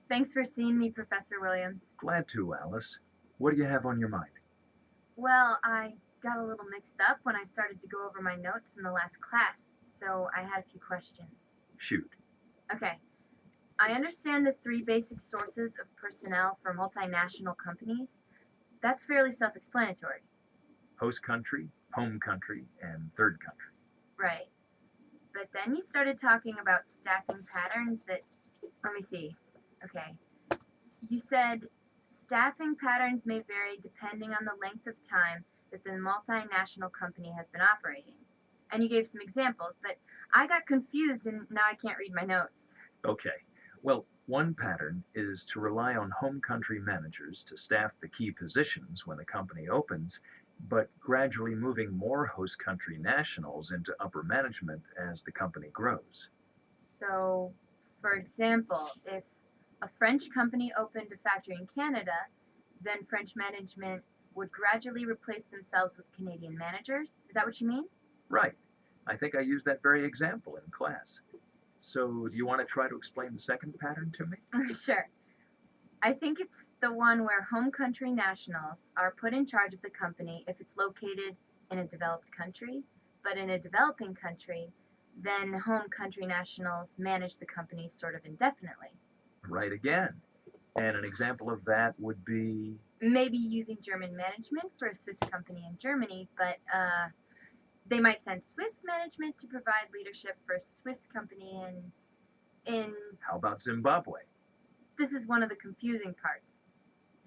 Thanks for seeing me, Professor Williams. Glad to, Alice. What do you have on your mind? Well, I got a little mixed up when I started to go over my notes from the last class, so I had a few questions. Shoot. Okay, I understand the three basic sources of personnel for multinational companies. That's fairly self explanatory. Host country, home country, and third country. Right. But then you started talking about staffing patterns that. Let me see. Okay. You said staffing patterns may vary depending on the length of time that the multinational company has been operating. And you gave some examples, but I got confused and now I can't read my notes. Okay. Well, one pattern is to rely on home country managers to staff the key positions when the company opens, but gradually moving more host country nationals into upper management as the company grows. So, for example, if a French company opened a factory in Canada, then French management would gradually replace themselves with Canadian managers. Is that what you mean? Right. I think I used that very example in class. So, do you want to try to explain the second pattern to me? Sure. I think it's the one where home country nationals are put in charge of the company if it's located in a developed country, but in a developing country, then home country nationals manage the company sort of indefinitely. Right again. And an example of that would be. Maybe using German management for a Swiss company in Germany, but they might send Swiss management to provide leadership for a Swiss company in. How about Zimbabwe? This is one of the confusing parts.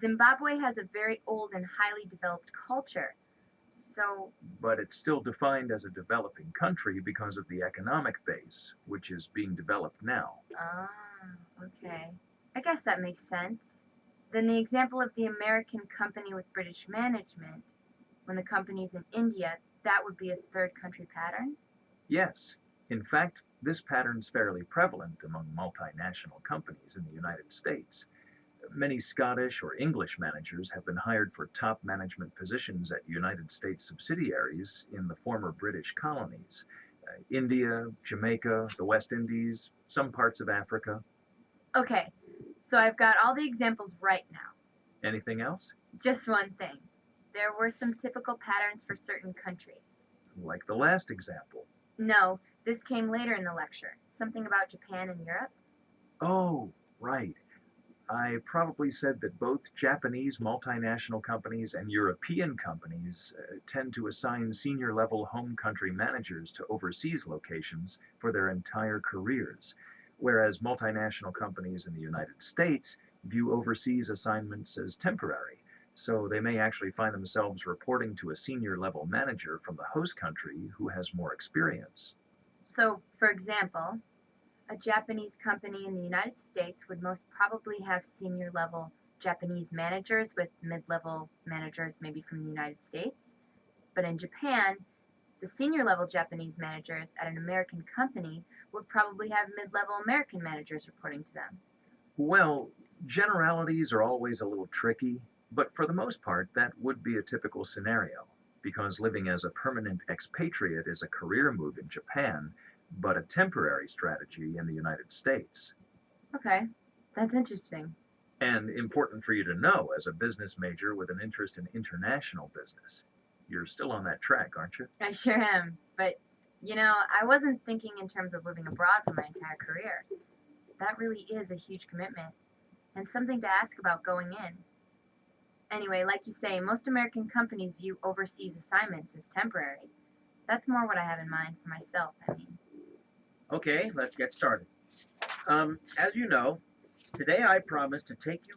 Zimbabwe has a very old and highly developed culture. So, But it's still defined as a developing country because of the economic base, which is being developed now. ah, okay. I guess that makes sense. Then the example of the American company with British management, when the company's in India, that would be a third country pattern? Yes, in fact, this pattern's fairly prevalent among multinational companies in the United States. Many Scottish or English managers have been hired for top management positions at United States subsidiaries in the former British colonies. India, Jamaica, the West Indies, some parts of Africa. Okay, so I've got all the examples right now. Anything else? Just one thing. There were some typical patterns for certain countries. Like the last example. No, this came later in the lecture. Something about Japan and Europe. Oh, right. I probably said that both Japanese multinational companies and European companies tend to assign senior level home country managers to overseas locations for their entire careers, whereas multinational companies in the United States view overseas assignments as temporary. So they may actually find themselves reporting to a senior level manager from the host country who has more experience. So, for example, a Japanese company in the United States would most probably have senior level Japanese managers with mid level managers maybe from the United States. But in Japan, the senior level Japanese managers at an American company would probably have mid level American managers reporting to them. Well, generalities are always a little tricky, but for the most part, that would be a typical scenario, because living as a permanent expatriate is a career move in Japan, but a temporary strategy in the United States. Okay, that's interesting. And important for you to know as a business major with an interest in international business. You're still on that track, aren't you? I sure am. But, I wasn't thinking in terms of living abroad for my entire career. That really is a huge commitment and something to ask about going in. Anyway, like you say, most American companies view overseas assignments as temporary. That's more what I have in mind for myself, I mean. Okay, let's get started. As you know, today I promised to take you.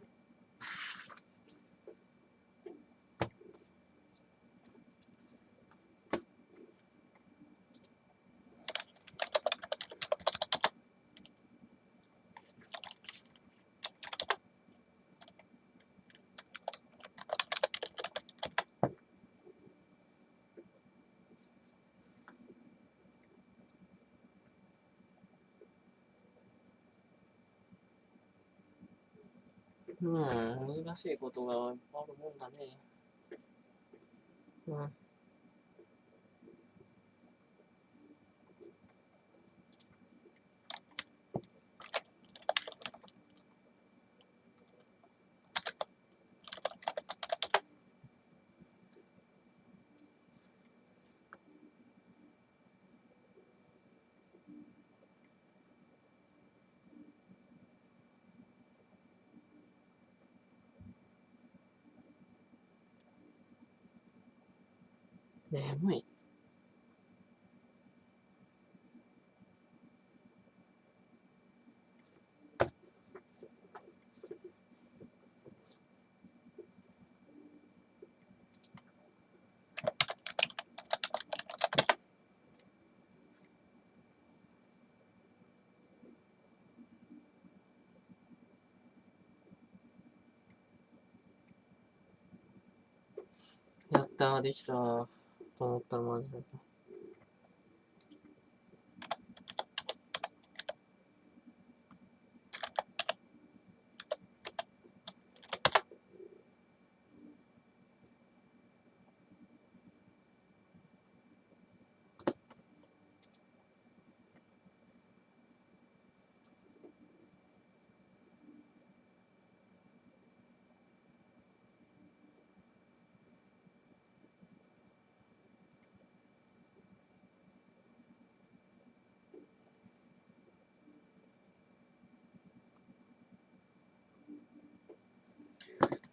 Hmm, 難しいことがあるもんだね。うん。眠い。やったー、できたー。と思ったらマジだった。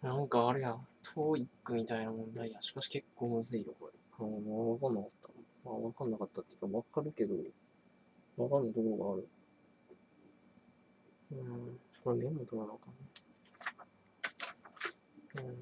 なんかあれや、トーイックみたいな問題や。しかし結構むずいよ、これ。わかんなかった。まあ、わかんなかったっていうか、わかるけど、わかんないところがある。これメモ取らなあかんね。